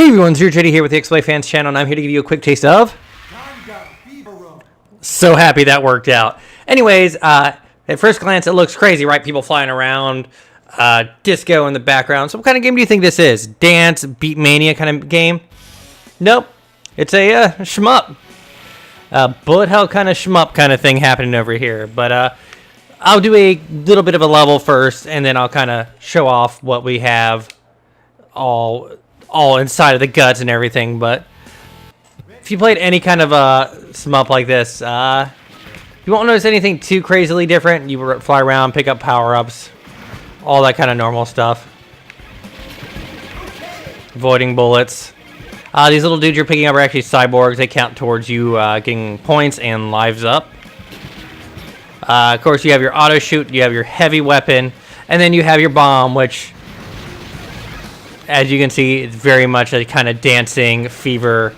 Hey everyone, Zero Jetty here with the X-Play Fans channel, and I'm here to give you a quick taste of... Dangun Feveron. So happy that worked out. Anyways, at first glance it looks crazy, right? People flying around, disco in the background. So what kind of game do you think this is? Dance, beat mania kind of game? Nope. It's a shmup. Bullet hell kind of shmup kind of thing happening over here. But I'll do a little bit of a level first, and then I'll kind of show off what we have all inside of the guts and everything. But if you played any kind of shmup like this, you won't notice anything too crazily different. You fly around, pick up power-ups, all that kind of normal stuff. Avoiding bullets. These little dudes you're picking up are actually cyborgs. They count towards you getting points and lives up. Of course, you have your auto shoot, you have your heavy weapon, and then you have your bomb, which, as you can see, it's very much a kind of dancing fever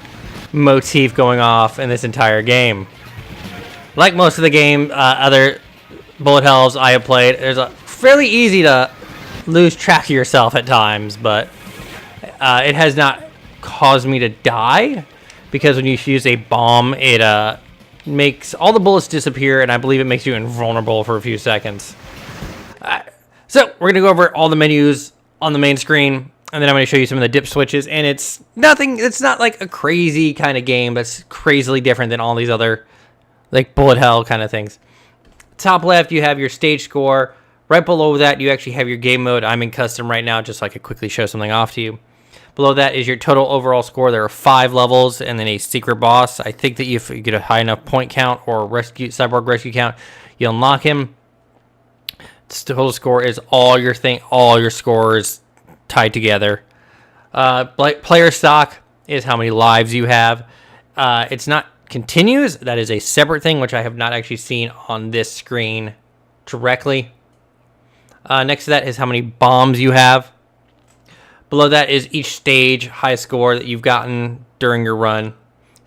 motif going off in this entire game. Like most of the game, other bullet hells I have played, there's a fairly easy to lose track of yourself at times, but it has not caused me to die, because when you use a bomb, it makes all the bullets disappear, and I believe it makes you invulnerable for a few seconds. So we're gonna go over all the menus on the main screen, and then I'm going to show you some of the dip switches, and it's not like a crazy kind of game that's crazily different than all these other like bullet hell kind of things. Top left, you have your stage score. Right below that, you actually have your game mode. I'm in custom right now, just so I could quickly show something off to you. Below that is your total overall score. There are 5 levels and then a secret boss. I think that if you get a high enough point count or cyborg rescue count, you unlock him. Total score is all your scores tied together. Player stock is how many lives you have. It's not continuous. That is a separate thing, which I have not actually seen on this screen directly. Next to that is how many bombs you have. Below that is each stage high score that you've gotten during your run.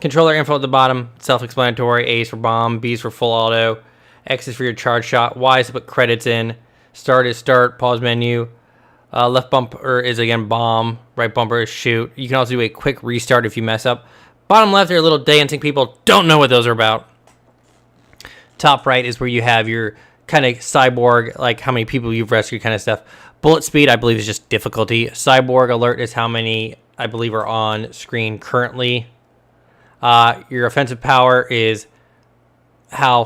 Controller info at the bottom, self-explanatory. A is for bomb, B is for full auto, X is for your charge shot, Y is to put credits in, start is start, pause menu. Left bumper is, again, bomb. Right bumper is shoot. You can also do a quick restart if you mess up. Bottom left are little dancing people. Don't know what those are about. Top right is where you have your kind of cyborg, like how many people you've rescued kind of stuff. Bullet speed, I believe, is just difficulty. Cyborg alert is how many, I believe, are on screen currently. Your offensive power is how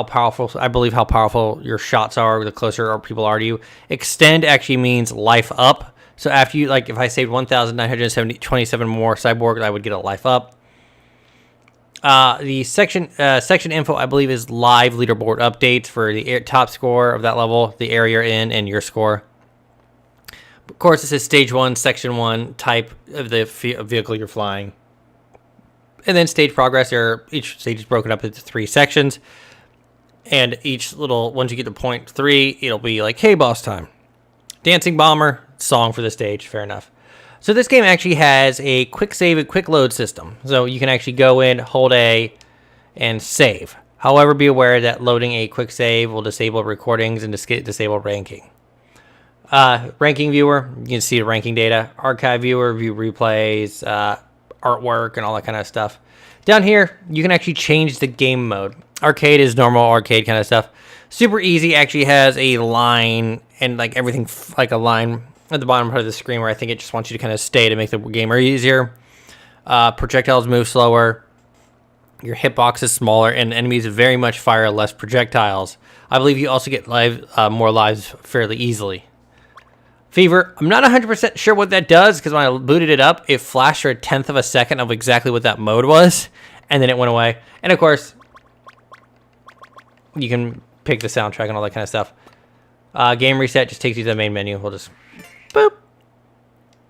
powerful, I believe, how powerful your shots are the closer people are to you. Extend actually means life up. So after you, like, if I saved 1,927 more cyborgs, I would get a life up. The section info, I believe, is live leaderboard updates for the top score of that level, the area you're in, and your score. Of course, this is stage 1, section 1 type of the vehicle you're flying. And then stage progress, each stage is broken up into 3 sections. And once you get to point 3, it'll be like, hey, boss time. Dancing Bomber, song for the stage, fair enough. So this game actually has a quick save and quick load system. So you can actually go in, hold A, and save. However, be aware that loading a quick save will disable recordings and disable ranking. Ranking viewer, you can see the ranking data. Archive viewer, view replays, artwork, and all that kind of stuff. Down here, you can actually change the game mode. Arcade is normal arcade kind of stuff. Super easy actually has a line and like everything, like a line at the bottom part of the screen where I think it just wants you to kind of stay to make the game easier. Projectiles move slower. Your hitbox is smaller, and enemies very much fire less projectiles. I believe you also get more lives fairly easily. Fever, I'm not 100% sure what that does, because when I booted it up, it flashed for 1/10 of a second of exactly what that mode was, and then it went away. And of course, you can pick the soundtrack and all that kind of stuff. Game reset just takes you to the main menu. We'll just boop.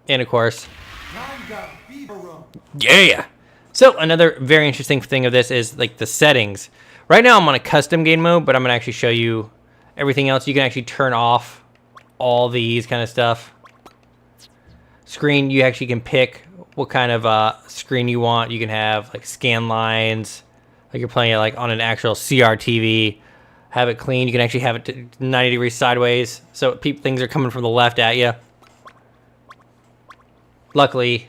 And of course, Dangun Feveron. yeah. So another very interesting thing of this is like the settings. Right now I'm on a custom game mode, but I'm gonna actually show you everything else. You can actually turn off all these kind of stuff. Screen, you actually can pick what kind of screen you want. You can have like scan lines, like you're playing it like on an actual CRTV. Have it clean. You can actually have it to 90 degrees sideways, so things are coming from the left at you. Luckily,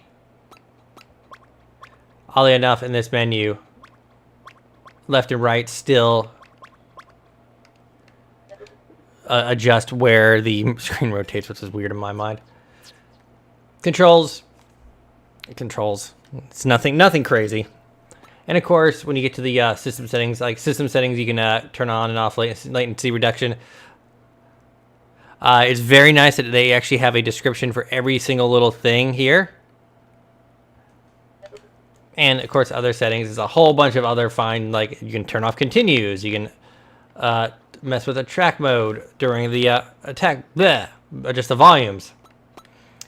oddly enough, in this menu, left and right still adjust where the screen rotates, which is weird in my mind. Controls. It's nothing crazy. And of course, when you get to the system settings, you can turn on and off latency reduction. It's very nice that they actually have a description for every single little thing here. And of course, other settings is a whole bunch of other fine, like you can turn off continues, you can mess with a track mode during the attack, adjust the volumes.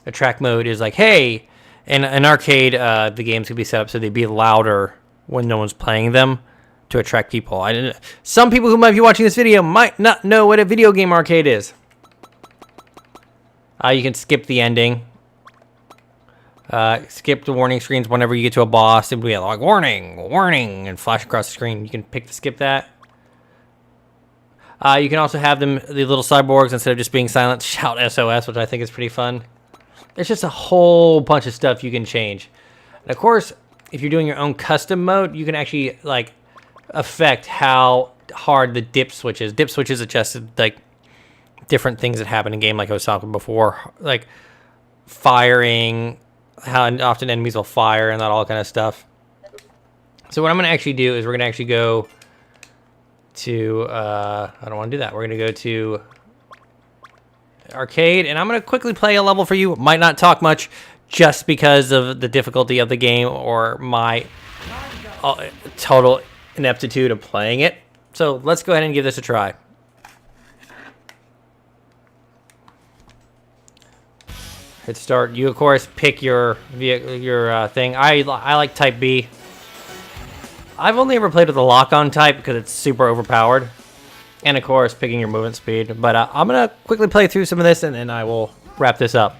A track mode is like, hey, in an arcade, the games could be set up so they'd be louder when no one's playing them to attract people. Some people who might be watching this video might not know what a video game arcade is. You can skip the ending. Skip the warning screens whenever you get to a boss. It would be like, warning, warning, and flash across the screen. You can pick to skip that. You can also have the little cyborgs, instead of just being silent, shout SOS, which I think is pretty fun. There's just a whole bunch of stuff you can change. And of course, if you're doing your own custom mode, you can actually like affect how hard the dip switch is. Dip switch is adjusted like different things that happen in game, like I was talking before, like firing, how often enemies will fire, and that all kind of stuff. So what I'm going to actually do is we're going to actually go to, I don't want to do that. We're going to go to arcade, and I'm going to quickly play a level for you. Might not talk much just because of the difficulty of the game or my total ineptitude of playing it. So let's go ahead and give this a try. Hit start. You of course pick your thing. I like type B. I've only ever played with the lock-on type because it's super overpowered, and of course picking your movement speed. But I'm gonna quickly play through some of this, and then I will wrap this up.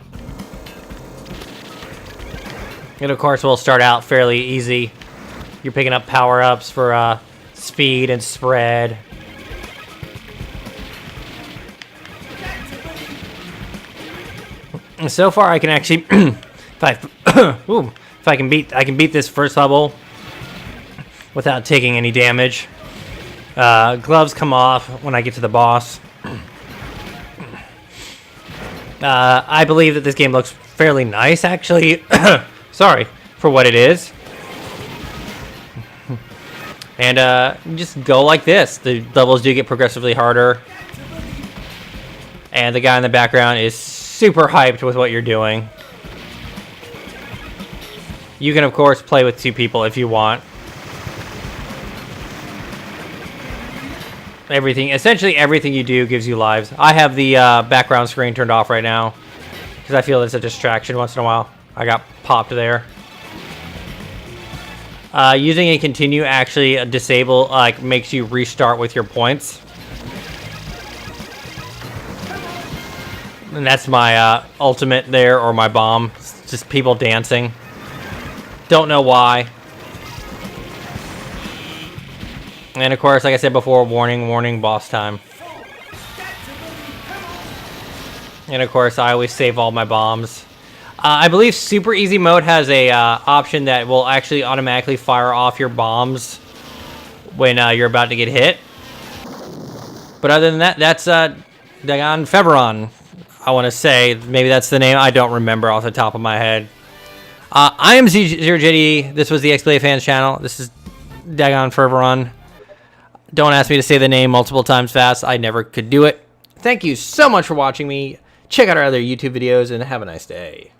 And of course we'll start out fairly easy. You're picking up power-ups for speed and spread. And so far, I can actually, if I can beat this first level without taking any damage. Gloves come off when I get to the boss. I believe that this game looks fairly nice, actually. Sorry, for what it is. And just go like this. The levels do get progressively harder. And the guy in the background is super hyped with what you're doing. You can, of course, play with 2 people if you want. Essentially everything you do gives you lives. I have the background screen turned off right now because I feel it's a distraction once in a while. I got popped there. Using a continue actually makes you restart with your points. And that's my ultimate there, or my bomb. It's just people dancing. Don't know why. And of course, like I said before, warning, warning, boss time. And of course, I always save all my bombs. I believe Super Easy Mode has a option that will actually automatically fire off your bombs when you're about to get hit. But other than that, that's Dangun Feveron. I want to say, maybe that's the name. I don't remember off the top of my head. I am Z0JD. This was the XBLA Fans channel. This is Dangun Feveron. Don't ask me to say the name multiple times fast. I never could do it. Thank you so much for watching me. Check out our other YouTube videos and have a nice day.